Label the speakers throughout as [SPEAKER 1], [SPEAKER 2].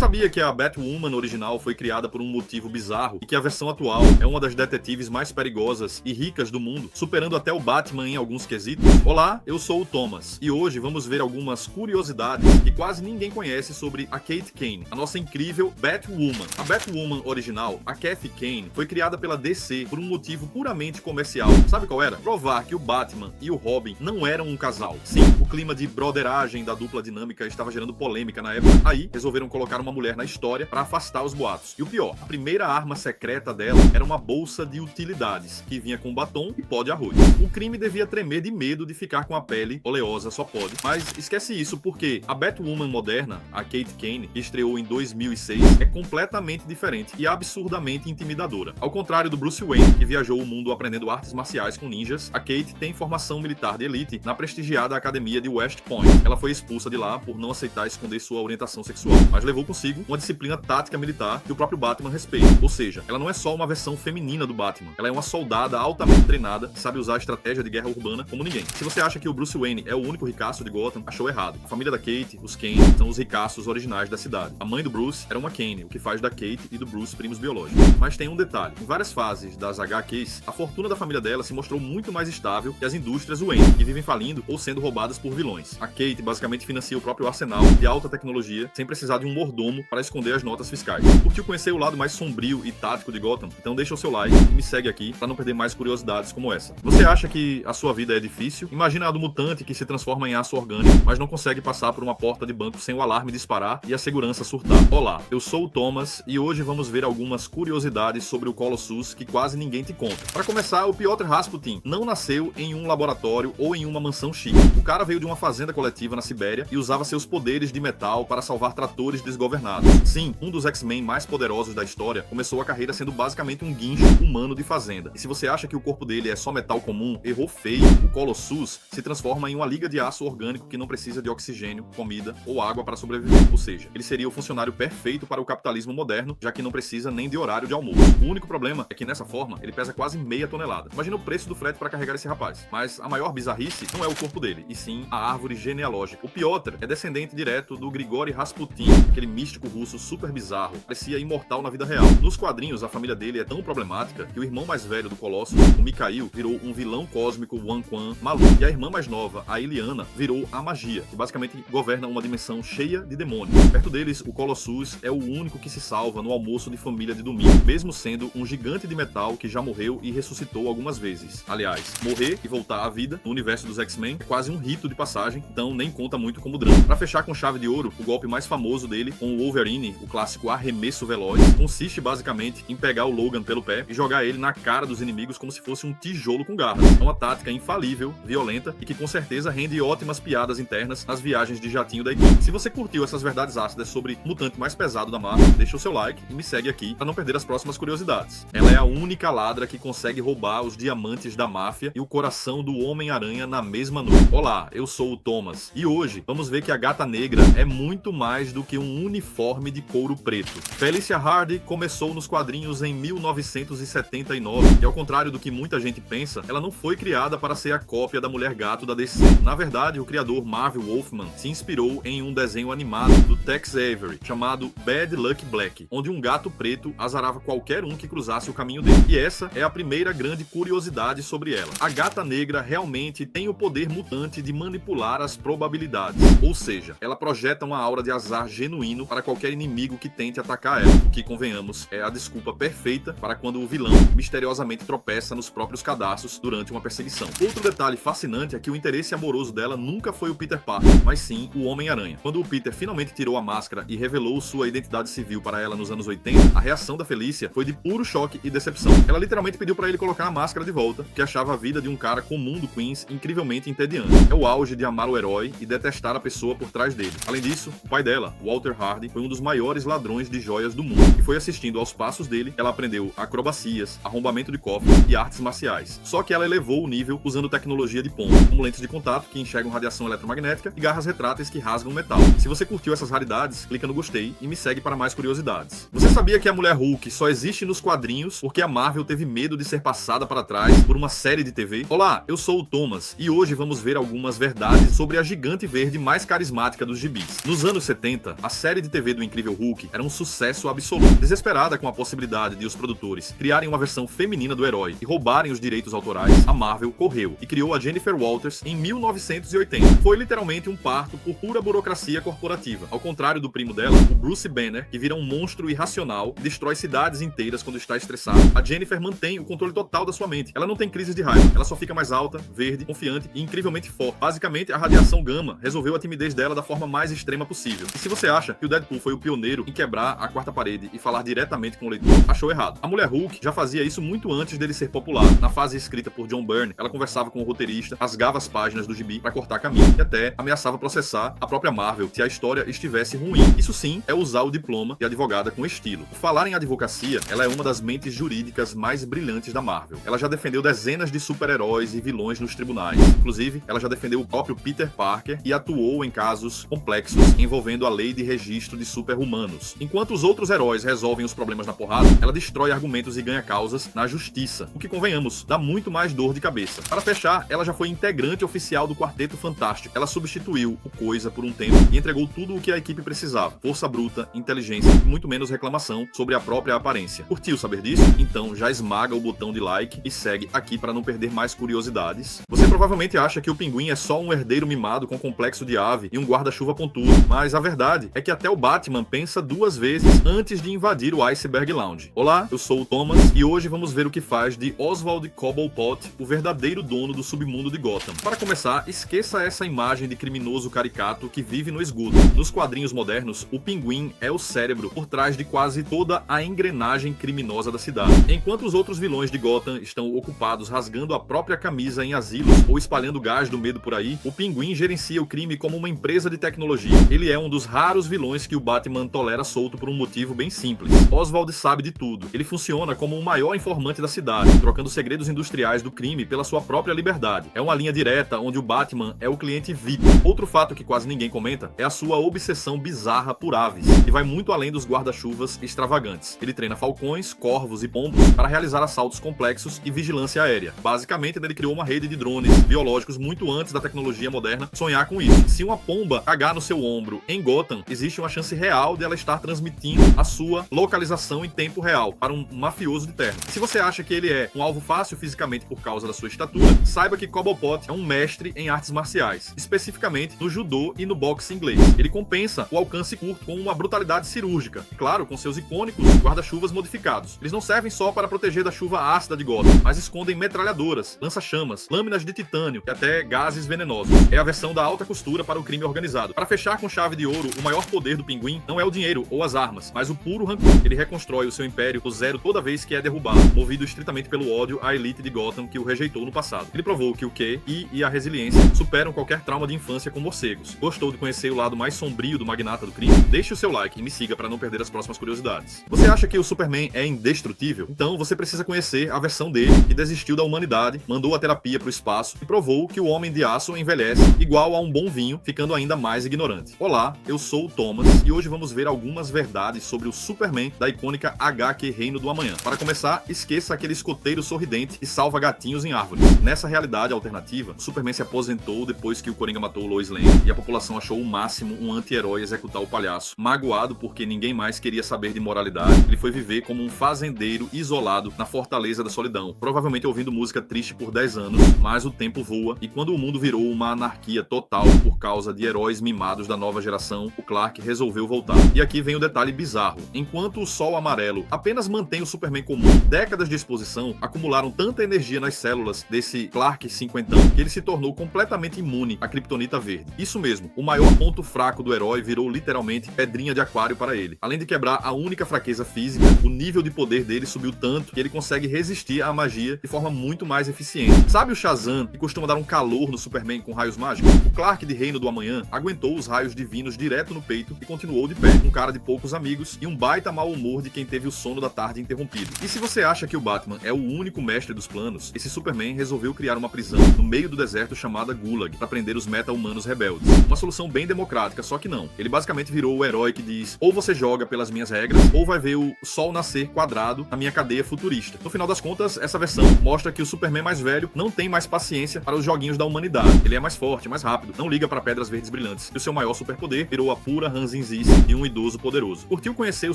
[SPEAKER 1] sabia que a Batwoman original foi criada por um motivo bizarro e que a versão atual é uma das detetives mais perigosas e ricas do mundo, superando até o Batman em alguns quesitos? Olá, eu sou o Thomas e hoje vamos ver algumas curiosidades que quase ninguém conhece sobre a Kate Kane, a nossa incrível Batwoman. A Batwoman original, a Kathy Kane, foi criada pela DC por um motivo puramente comercial. Sabe qual era? Provar que o Batman e o Robin não eram um casal. Sim, o clima de broderagem da dupla dinâmica estava gerando polêmica na época. Aí, resolveram colocar uma mulher na história para afastar os boatos. E o pior, a primeira arma secreta dela era uma bolsa de utilidades, que vinha com batom e pó de arroz. O crime devia tremer de medo de ficar com a pele oleosa, só pode. Mas esquece isso porque a Batwoman moderna, a Kate Kane, que estreou em 2006, é completamente diferente e absurdamente intimidadora. Ao contrário do Bruce Wayne, que viajou o mundo aprendendo artes marciais com ninjas, a Kate tem formação militar de elite na prestigiada academia de West Point. Ela foi expulsa de lá por não aceitar esconder sua orientação sexual, mas levou consigo uma disciplina tática militar que o próprio Batman respeita. Ou seja, ela não é só uma versão feminina do Batman, ela é uma soldada altamente treinada que sabe usar a estratégia de guerra urbana como ninguém. Se você acha que o Bruce Wayne é o único ricaço de Gotham, achou errado. A família da Kate, os Kane, são os ricaços originais da cidade. A mãe do Bruce era uma Kane, o que faz da Kate e do Bruce primos biológicos. Mas tem um detalhe: em várias fases das HQs, a fortuna da família dela se mostrou muito mais estável que as indústrias Wayne, que vivem falindo ou sendo roubadas por vilões. A Kate basicamente financia o próprio arsenal de alta tecnologia sem precisar de um mordomo para esconder as notas fiscais. Curtiu conhecer o lado mais sombrio e tático de Gotham? Então deixa o seu like e me segue aqui para não perder mais curiosidades como essa. Você acha que a sua vida é difícil? Imagina a do mutante que se transforma em aço orgânico, mas não consegue passar por uma porta de banco sem o alarme disparar e a segurança surtar. Olá, eu sou o Thomas e hoje vamos ver algumas curiosidades sobre o Colossus que quase ninguém te conta. Para começar, o Piotr Rasputin não nasceu em um laboratório ou em uma mansão chique. O cara veio de uma fazenda coletiva na Sibéria e usava seus poderes de metal para salvar tratores desgovernados. Sim, um dos X-Men mais poderosos da história começou a carreira sendo basicamente um guincho humano de fazenda. E se você acha que o corpo dele é só metal comum, errou feio. O Colossus se transforma em uma liga de aço orgânico que não precisa de oxigênio, comida ou água para sobreviver. Ou seja, ele seria o funcionário perfeito para o capitalismo moderno, já que não precisa nem de horário de almoço. O único problema é que nessa forma ele pesa quase meia tonelada. Imagina o preço do frete para carregar esse rapaz. Mas a maior bizarrice não é o corpo dele, e sim a árvore genealógica. O Piotr é descendente direto do Grigori Rasputin, aquele místico russo super bizarro, parecia imortal na vida real. Nos quadrinhos, a família dele é tão problemática que o irmão mais velho do Colossus, o Mikhail, virou um vilão cósmico Wan Quan maluco, e a irmã mais nova, a Iliana, virou a magia, que basicamente governa uma dimensão cheia de demônios. Perto deles, o Colossus é o único que se salva no almoço de família de domingo, mesmo sendo um gigante de metal que já morreu e ressuscitou algumas vezes. Aliás, morrer e voltar à vida no universo dos X-Men é quase um rito de passagem, então nem conta muito como drama. Pra fechar com chave de ouro, o golpe mais famoso dele, com o Wolverine, o clássico arremesso veloz, consiste basicamente em pegar o Logan pelo pé e jogar ele na cara dos inimigos como se fosse um tijolo com garras. É uma tática infalível, violenta e que com certeza rende ótimas piadas internas nas viagens de jatinho da equipe. Se você curtiu essas verdades ácidas sobre o mutante mais pesado da Marvel, deixa o seu like e me segue aqui para não perder as próximas curiosidades. Ela é a única ladra que consegue roubar os diamantes da máfia e o coração do Homem-Aranha na mesma noite. Olá, eu sou o Thomas e hoje vamos ver que a Gata Negra é muito mais do que um uniforme de couro preto. Felicia Hardy começou nos quadrinhos em 1979 e ao contrário do que muita gente pensa, ela não foi criada para ser a cópia da Mulher Gato da DC. Na verdade, o criador Marv Wolfman se inspirou em um desenho animado do Tex Avery chamado Bad Luck Black, onde um gato preto azarava qualquer um que cruzasse o caminho dele. E essa é a primeira grande curiosidade sobre ela. A Gata Negra realmente tem o poder mutante de manipular as probabilidades, ou seja, ela projeta uma aura de azar genuíno para qualquer inimigo que tente atacar ela, o que, convenhamos, é a desculpa perfeita para quando o vilão misteriosamente tropeça nos próprios cadastros durante uma perseguição. Outro detalhe fascinante é que o interesse amoroso dela nunca foi o Peter Parker, mas sim o Homem-Aranha. Quando o Peter finalmente tirou a máscara e revelou sua identidade civil para ela nos anos 80, a reação da Felicia foi de puro choque e decepção. Ela literalmente pediu para ele colocar a máscara de volta, que achava a vida de um cara comum do Queens incrivelmente entediante. É o auge de amar o herói e detestar a pessoa por trás dele. Além disso, o pai dela, Walter Hardy, foi um dos maiores ladrões de joias do mundo, e foi assistindo aos passos dele que ela aprendeu acrobacias, arrombamento de cofres e artes marciais. Só que ela elevou o nível usando tecnologia de ponta, como lentes de contato que enxergam radiação eletromagnética e garras retráteis que rasgam metal. Se você curtiu essas raridades, clica no gostei e me segue para mais curiosidades. Você sabia que a Mulher Hulk só existe nos quadrinhos porque a Marvel teve medo de ser passada para trás por uma série de TV? Olá, eu sou o Thomas e hoje vamos ver algumas verdades sobre a gigante verde mais carismática dos gibis. Nos anos 70, a série de TV do Incrível Hulk era um sucesso absoluto. Desesperada com a possibilidade de os produtores criarem uma versão feminina do herói e roubarem os direitos autorais, a Marvel correu e criou a Jennifer Walters em 1980. Foi literalmente um parto por pura burocracia corporativa. Ao contrário do primo dela, o Bruce Banner, que vira um monstro irracional e destrói cidades inteiras quando está estressado, a Jennifer mantém o controle total da sua mente. Ela não tem crises de raiva, ela só fica mais alta, verde, confiante e incrivelmente forte. Basicamente, a radiação gama resolveu a timidez dela da forma mais extrema possível. E se você acha que o Deadpool foi o pioneiro em quebrar a quarta parede e falar diretamente com o leitor, achou errado. A Mulher Hulk já fazia isso muito antes dele ser popular. Na fase escrita por John Byrne, ela conversava com o roteirista, rasgava as páginas do gibi para cortar caminho e até ameaçava processar a própria Marvel se a história estivesse ruim. Isso sim é usar o diploma de advogada com estilo. Por falar em advocacia, ela é uma das mentes jurídicas mais brilhantes da Marvel. Ela já defendeu dezenas de super-heróis e vilões nos tribunais. Inclusive, ela já defendeu o próprio Peter Parker e atuou em casos complexos envolvendo a lei de registro de super-humanos. Enquanto os outros heróis resolvem os problemas na porrada, ela destrói argumentos e ganha causas na justiça, o que, convenhamos, dá muito mais dor de cabeça. Para fechar, ela já foi integrante oficial do Quarteto Fantástico. Ela substituiu o Coisa por um tempo e entregou tudo o que a equipe precisava: força bruta, inteligência e muito menos reclamação sobre a própria aparência. Curtiu saber disso? Então já esmaga o botão de like e segue aqui para não perder mais curiosidades. Você provavelmente acha que o Pinguim é só um herdeiro mimado com complexo de ave e um guarda-chuva pontudo, mas a verdade é que até o Batman pensa duas vezes antes de invadir o Iceberg Lounge. Olá, eu sou o Thomas e hoje vamos ver o que faz de Oswald Cobblepot o verdadeiro dono do submundo de Gotham. Para começar, esqueça essa imagem de criminoso caricato que vive no esgoto. Nos quadrinhos modernos, o Pinguim é o cérebro por trás de quase toda a engrenagem criminosa da cidade. Enquanto os outros vilões de Gotham estão ocupados rasgando a própria camisa em asilos ou espalhando gás do medo por aí, o Pinguim gerencia o crime como uma empresa de tecnologia. Ele é um dos raros vilões que o Batman tolera solto por um motivo bem simples. Oswald sabe de tudo. Ele funciona como o maior informante da cidade, trocando segredos industriais do crime pela sua própria liberdade. É uma linha direta onde o Batman é o cliente VIP. Outro fato que quase ninguém comenta é a sua obsessão bizarra por aves, que vai muito além dos guarda-chuvas extravagantes. Ele treina falcões, corvos e pombos para realizar assaltos complexos e vigilância aérea. Basicamente, ele criou uma rede de drones biológicos muito antes da tecnologia moderna sonhar com isso. Se uma pomba cagar no seu ombro em Gotham, existe uma chance real de ela estar transmitindo a sua localização em tempo real para um mafioso de terno. Se você acha que ele é um alvo fácil fisicamente por causa da sua estatura, saiba que Cobblepot é um mestre em artes marciais, especificamente no judô e no boxe inglês. Ele compensa o alcance curto com uma brutalidade cirúrgica, e claro, com seus icônicos guarda-chuvas modificados. Eles não servem só para proteger da chuva ácida de Gotham, mas escondem metralhadoras, lança-chamas, lâminas de titânio e até gases venenosos. É a versão da alta costura para o crime organizado. Para fechar com chave de ouro, o maior poder do Pinguim não é o dinheiro ou as armas, mas o puro rancor. Ele reconstrói o seu império do zero toda vez que é derrubado, movido estritamente pelo ódio à elite de Gotham que o rejeitou no passado. Ele provou que o QI e a resiliência superam qualquer trauma de infância com morcegos. Gostou de conhecer o lado mais sombrio do magnata do crime? Deixe o seu like e me siga para não perder as próximas curiosidades. Você acha que o Superman é indestrutível? Então você precisa conhecer a versão dele que desistiu da humanidade, mandou a terapia para o espaço e provou que o Homem de Aço envelhece igual a um bom vinho, ficando ainda mais ignorante. Olá, eu sou o Thomas e hoje vamos ver algumas verdades sobre o Superman da icônica HQ Reino do Amanhã. Para começar, esqueça aquele escoteiro sorridente que salva gatinhos em árvores. Nessa realidade alternativa, o Superman se aposentou depois que o Coringa matou Lois Lane e a população achou o máximo um anti-herói executar o palhaço. Magoado porque ninguém mais queria saber de moralidade, ele foi viver como um fazendeiro isolado na Fortaleza da Solidão, provavelmente ouvindo música triste por 10 anos, mas o tempo voa e quando o mundo virou uma anarquia total por causa de heróis mimados da nova geração, o Clark resolveu voltar. E aqui vem o detalhe bizarro. Enquanto o Sol Amarelo apenas mantém o Superman comum, décadas de exposição acumularam tanta energia nas células desse Clark cinquentão que ele se tornou completamente imune à Kryptonita verde. Isso mesmo, o maior ponto fraco do herói virou literalmente pedrinha de aquário para ele. Além de quebrar a única fraqueza física, o nível de poder dele subiu tanto que ele consegue resistir à magia de forma muito mais eficiente. Sabe o Shazam, que costuma dar um calor no Superman com raios mágicos? O Clark de Reino do Amanhã aguentou os raios divinos direto no peito e continuou de pé, um cara de poucos amigos e um baita mau humor de quem teve o sono da tarde interrompido. E se você acha que o Batman é o único mestre dos planos, esse Superman resolveu criar uma prisão no meio do deserto chamada Gulag para prender os meta-humanos rebeldes. Uma solução bem democrática, só que não. Ele basicamente virou o herói que diz: ou você joga pelas minhas regras, ou vai ver o sol nascer quadrado na minha cadeia futurista. No final das contas, essa versão mostra que o Superman mais velho não tem mais paciência para os joguinhos da humanidade. Ele é mais forte, mais rápido, não liga para pedras verdes brilhantes. E o seu maior superpoder virou a pura ranzinza ranzinzice e um idoso poderoso. Curtiu conhecer o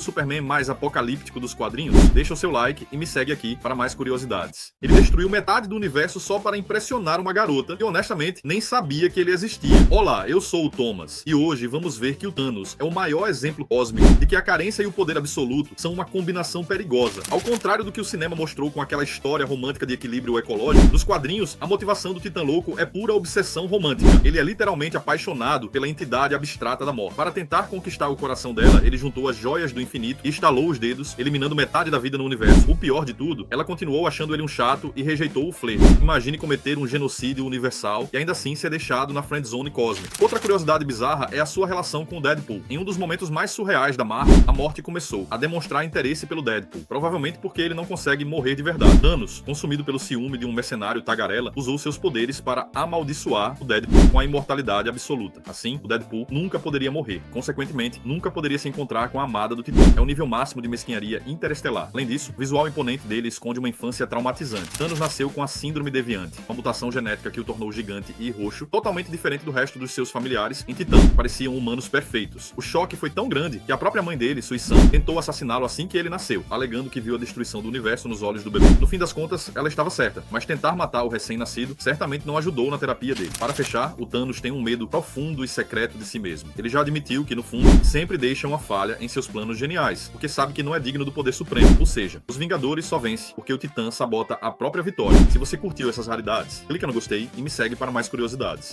[SPEAKER 1] Superman mais apocalíptico dos quadrinhos? Deixa o seu like e me segue aqui para mais curiosidades. Ele destruiu metade do universo só para impressionar uma garota que honestamente nem sabia que ele existia. Olá, eu sou o Thomas e hoje vamos ver que o Thanos é o maior exemplo cósmico de que a carência e o poder absoluto são uma combinação perigosa. Ao contrário do que o cinema mostrou com aquela história romântica de equilíbrio ecológico, nos quadrinhos a motivação do Titã Louco é pura obsessão romântica. Ele é literalmente apaixonado pela entidade abstrata da morte. Para tentar conquistar o coração dela, ele juntou as joias do infinito e estalou os dedos, eliminando metade da vida no universo. O pior de tudo, ela continuou achando ele um chato e rejeitou o flerte. Imagine cometer um genocídio universal e ainda assim ser deixado na friendzone cósmica. Outra curiosidade bizarra é a sua relação com o Deadpool. Em um dos momentos mais surreais da Marvel, a morte começou a demonstrar interesse pelo Deadpool, provavelmente porque ele não consegue morrer de verdade. Thanos, consumido pelo ciúme de um mercenário tagarela, usou seus poderes para amaldiçoar o Deadpool com a imortalidade absoluta. Assim, o Deadpool nunca poderia morrer. Consequentemente, nunca poderia se encontrar com a amada do Titã. É o nível máximo de mesquinharia interestelar. Além disso, o visual imponente dele esconde uma infância traumatizante. Thanos nasceu com a síndrome deviante, uma mutação genética que o tornou gigante e roxo, totalmente diferente do resto dos seus familiares em Titã, que pareciam humanos perfeitos. O choque foi tão grande que a própria mãe dele, Sui-San, tentou assassiná-lo assim que ele nasceu, alegando que viu a destruição do universo nos olhos do bebê. No fim das contas, ela estava certa, mas tentar matar o recém-nascido certamente não ajudou na terapia dele. Para fechar, o Thanos tem um medo profundo e secreto de si mesmo. Ele já admitiu que, no fundo, sempre deixa uma falha em seus planos geniais, porque sabe que não é digno do poder supremo, ou seja, os Vingadores só vencem porque o Titã sabota a própria vitória. Se você curtiu essas raridades, clica no gostei e me segue para mais curiosidades.